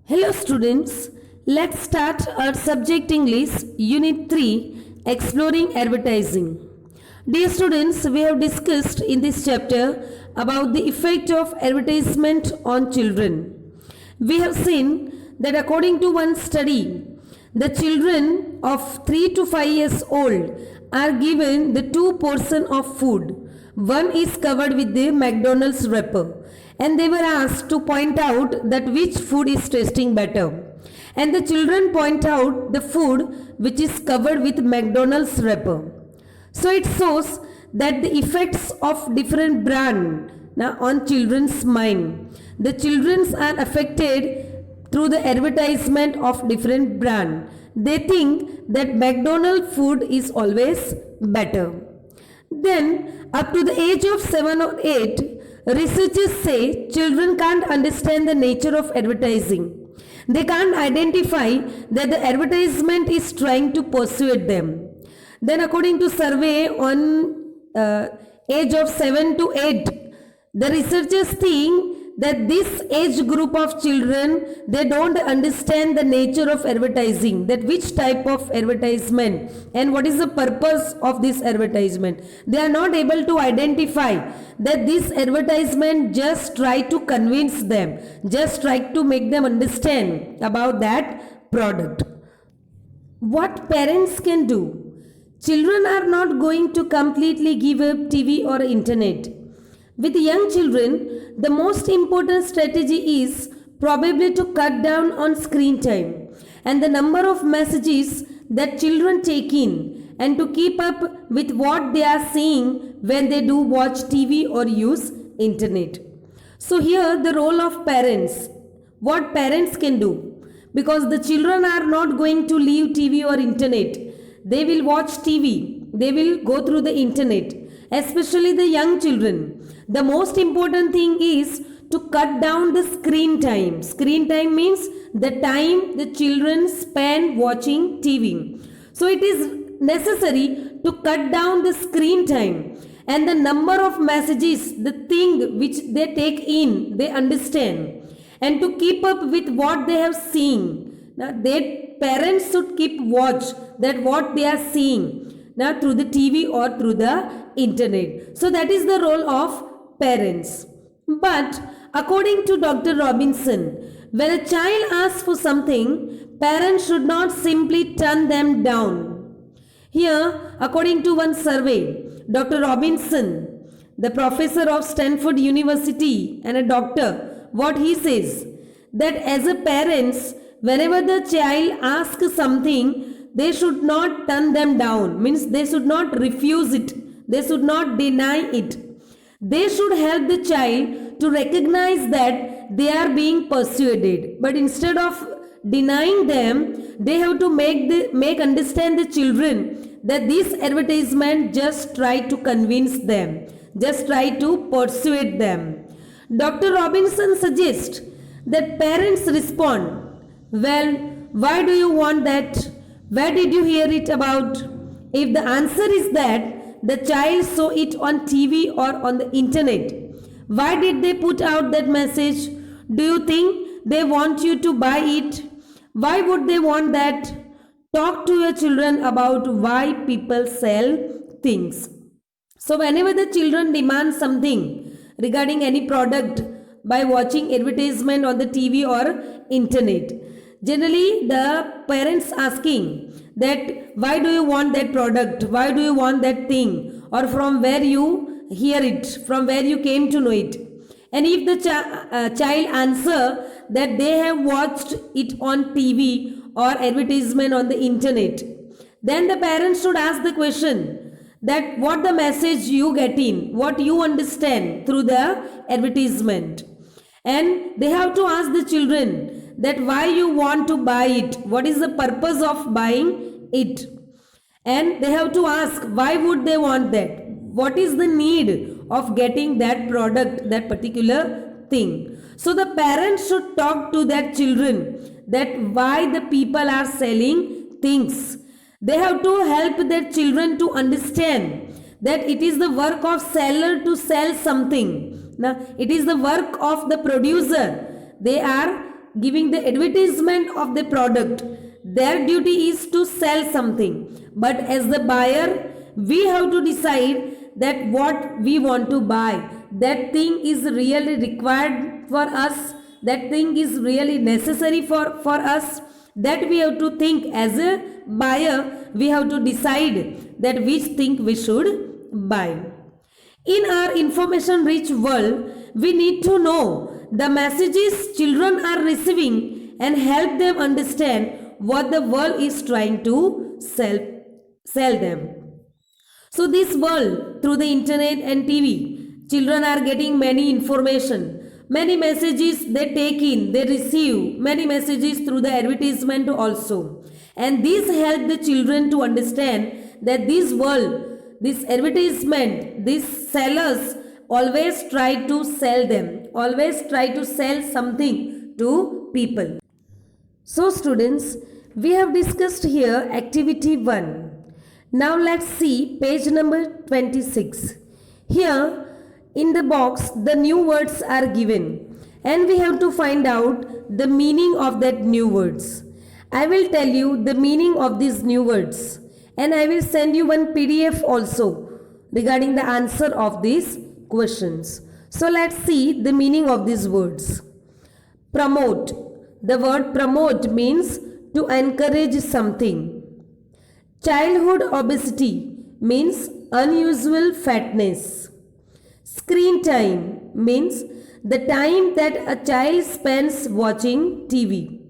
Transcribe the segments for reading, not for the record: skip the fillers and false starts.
Hello students, let's start our subject English Unit 3 Exploring Advertising. Dear students, we have discussed in this chapter about the effect of advertisement on children. We have seen that according to one study, the children of 3 to 5 years old are given the two portion of food. One is covered with the McDonald's wrapper and they were asked to point out that which food is tasting better. And the children point out the food which is covered with McDonald's wrapper. So it shows that the effects of different brand now on children's mind. The children are affected through the advertisement of different brand. They think that McDonald's food is always better. Then up to the age of 7 or 8, researchers say children can't understand the nature of advertising. They can't identify that the advertisement is trying to persuade them. Then according to survey on age of 7 to 8, the researchers think that this age group of children, they don't understand the nature of advertising, that which type of advertisement and what is the purpose of this advertisement. They are not able to identify that this advertisement just try to convince them, just try to make them understand about that product. What parents can do? Children are not going to completely give up TV or internet. With young children, the most important strategy is probably to cut down on screen time and the number of messages that children take in and to keep up with what they are seeing when they do watch TV or use internet. So here the role of parents, what parents can do, because the children are not going to leave TV or internet. They will watch TV, they will go through the internet, especially the young children. The most important thing is to cut down the screen time. Screen time means the time the children spend watching TV. So it is necessary to cut down the screen time and the number of messages, the thing which they take in, they understand, and to keep up with what they have seen. Now, their parents should keep watch that what they are seeing now through the TV or through the internet. So that is the role of parents. But according to Dr. Robinson, when a child asks for something, parents should not simply turn them down. Here, according to one survey, Dr. Robinson, the professor of Stanford University and a doctor, what he says, that as a parents, whenever the child asks something, they should not turn them down, means they should not refuse it, they should not deny it. They should help the child to recognize that they are being persuaded. But instead of denying them, they have to make understand the children that this advertisement just try to convince them, just try to persuade them. Dr. Robinson suggests that parents respond, well, why do you want that? Where did you hear it about? If the answer is that the child saw it on TV or on the internet, why did they put out that message? Do you think they want you to buy it? Why would they want that? Talk to your children about why people sell things. So whenever the children demand something regarding any product by watching advertisement on the TV or internet, generally the parents asking that why do you want that product, why do you want that thing, or from where you hear it, from where you came to know it. And if the child answer that they have watched it on TV or advertisement on the internet, then the parents should ask the question that what the message you get in, what you understand through the advertisement. And they have to ask the children that why you want to buy it, what is the purpose of buying it. And they have to ask why would they want that, what is the need of getting that product, that particular thing. So the parents should talk to their children that why the people are selling things. They have to help their children to understand that it is the work of seller to sell something. Now, it is the work of the producer. They are giving the advertisement of the product, their duty is to sell something. But as the buyer, we have to decide that what we want to buy. That thing is really required for us. That thing is really necessary for us. That we have to think as a buyer. We have to decide that which thing we should buy. In our information rich world, we need to know the messages children are receiving and help them understand what the world is trying to sell them. So this world, through the internet and TV, children are getting many information, many messages they take in, they receive many messages through the advertisement also. And this help the children to understand that this world, this advertisement, these sellers always try to sell them, always try to sell something to people. So students, we have discussed here activity 1. Now let's see page number 26. Here in the box the new words are given and we have to find out the meaning of that new words. I will tell you the meaning of these new words and I will send you one PDF also regarding the answer of these questions. So let's see the meaning of these words. Promote. The word promote means to encourage something. Childhood obesity means unusual fatness. Screen time means the time that a child spends watching TV.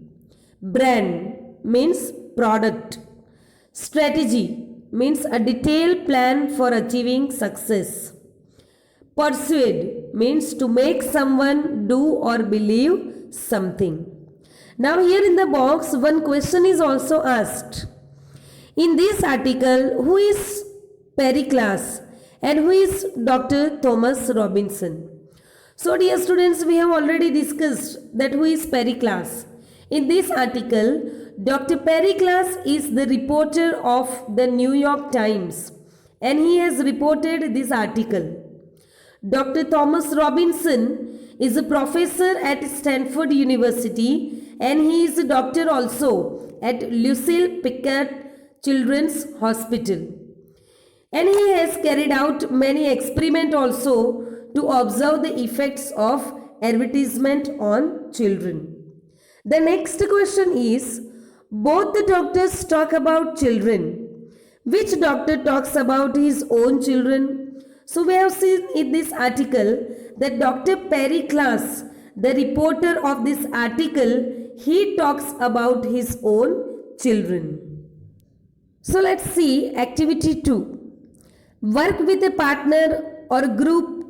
Brand means product. Strategy means a detailed plan for achieving success. Persuade means to make someone do or believe something. Now here in the box one question is also asked. In this article, who is Pericles and who is Dr. Thomas Robinson? So dear students, we have already discussed that who is Pericles. In this article, Dr. Pericles is the reporter of the New York Times and he has reported this article. Dr. Thomas Robinson is a professor at Stanford University and he is a doctor also at Lucille Pickett Children's Hospital. And he has carried out many experiments also to observe the effects of advertisement on children. The next question is, both the doctors talk about children. Which doctor talks about his own children? So we have seen in this article that Dr. Pericles, the reporter of this article, he talks about his own children. So let's see activity 2. Work with a partner or group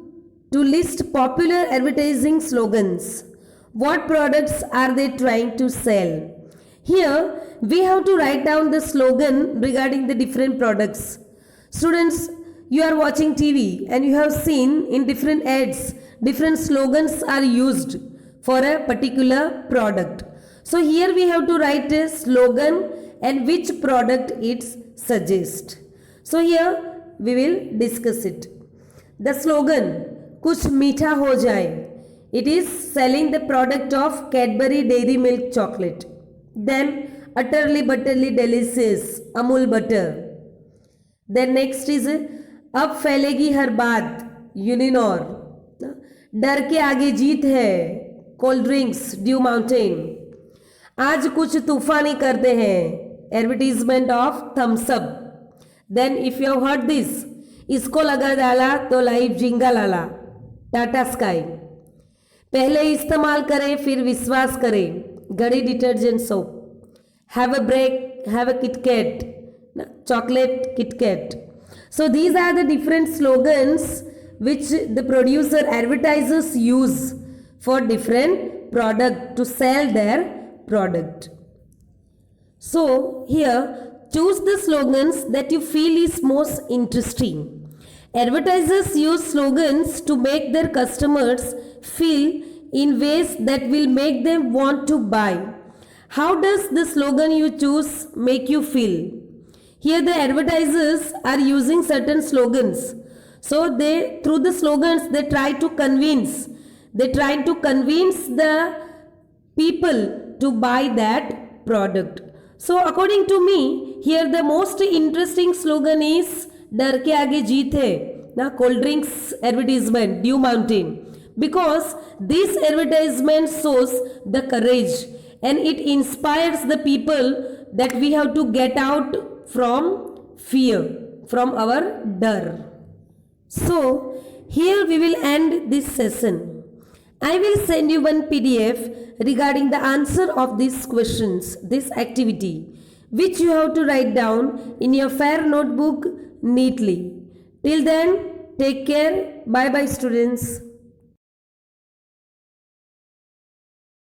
to list popular advertising slogans. What products are they trying to sell? Here we have to write down the slogan regarding the different products. Students, you are watching TV and you have seen in different ads, different slogans are used for a particular product. So here we have to write a slogan and which product it suggests. So here we will discuss it. The slogan, Kuch Meetha Ho Jaye. It is selling the product of Cadbury Dairy Milk Chocolate. Then Utterly Butterly Delicious Amul Butter. Then next is Ab Phailegi Har Baat Uninor. Dar ke aage jeet hai Cold Drinks Dew Mountain. आज कुछ तूफानी करते हैं advertisement of Thums Up. Then if you have heard this, इसको लगा डाला तो life जिंगा लाला टाटा स्काई. पहले इस्तेमाल करें फिर विश्वास करें Ghadi detergent soap. Have a break, have a KitKat, chocolate KitKat. So these are the different slogans which the producer advertisers use for different product to sell their product. So here choose the slogans that you feel is most interesting. Advertisers use slogans to make their customers feel in ways that will make them want to buy. How does the slogan you choose make you feel? Here the advertisers are using certain slogans. So through the slogans they try to convince the people to buy that product. So according to me, here the most interesting slogan is डर के आगे जीत है ना, cold drinks advertisement, Dew Mountain, because this advertisement shows the courage and it inspires the people that we have to get out from fear, from our dar. So here we will end this session. I will send you one PDF regarding the answer of these questions, this activity, which you have to write down in your fair notebook neatly. Till then, take care. Bye bye, students.